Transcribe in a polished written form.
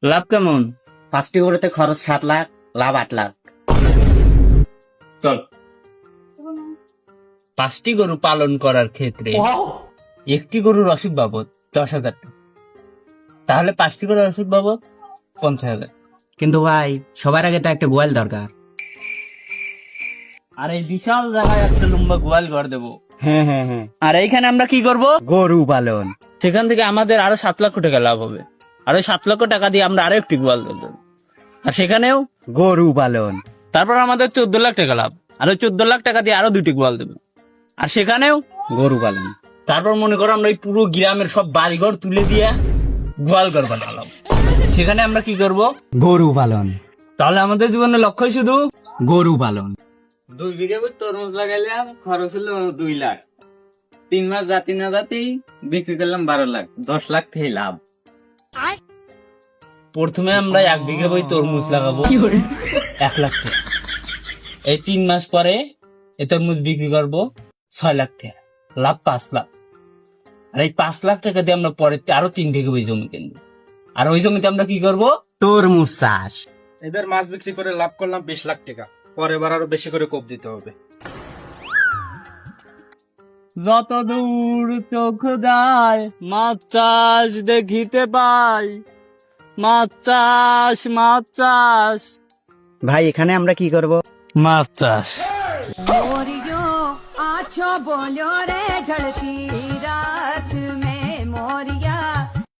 লাভ কেমন? 5টি গরুতে খরচ 7 লাখ, লাভ 8 লাখ। চল। 5টি গরু পালন করার ক্ষেত্রে একটি গরুর অসুখ বাবদ 10,000 টাকা, তাহলে 5টি গরুর অসুখ বাবদ 50,000। কিন্তু ভাই সবার আগে তো একটা গোয়াল দরকার। আর এই বিশাল জায়গায় একটা লম্বা গোয়াল ঘর দেবো। হ্যাঁ হ্যাঁ হ্যাঁ, আর এইখানে আমরা কি করব? গরু পালন। সেখান থেকে আমাদের আরো 7 লক্ষ টাকা লাভ হবে। আর ওই 7 লক্ষ টাকা দিয়ে আমরা আরো একটি গোয়াল দেবো, আর সেখানেও গরু পালন। তারপর আমাদের 14 লাখ টাকা লাভ। আর ওই 14 লাখ টাকা দিয়ে আরো 2টি গোয়াল দেবো, আর সেখানেও গরু পালন। তারপর মনে করো আমরা এই পুরো গ্রামের সব বাড়িঘর তুলে দিয়ে গোয়াল ঘর বানালাম। সেখানে আমরা কি করব? গরু পালন। তাহলে আমাদের জীবনের লক্ষ্যই শুধু গরু পালন। 2 বিঘা করে তরমুজ লাগাইলাম, খরচ হলো 2 লাখ। 3 মাস জাতি না জাতি বিক্রি করলাম 12 লাখ, 10 লাখ থেকে লাভ। প্রথমে আমরা 1 বিঘা বই তরমুজ লাগাবো 1 লাখ টাকা। এই 3 মাস পরে এই তরমুজ বিক্রি করবো 6 লাখ টাকা, লাভ 5 লাখ। আর এই 5 লাখ টাকা দিয়ে আমরা পরে আরো 3 বিঘা বই জমি কিনবো। আর ওই জমিতে আমরা কি করব? তরমুজ চাষ। এবার মাছ বিক্রি করে লাভ করলাম 20 লাখ টাকা। পরের বার আরো বেশি করে কোপ দিতে হবে। যত দূর চোখ যায় মাছ চাষ দেখিতে পাই, মাছ চাষ, মাছ চাষ, ভাই এখানে আমরা কি করব? মাছ চাষ। मोरियो आछो बोलो रे ढलती रा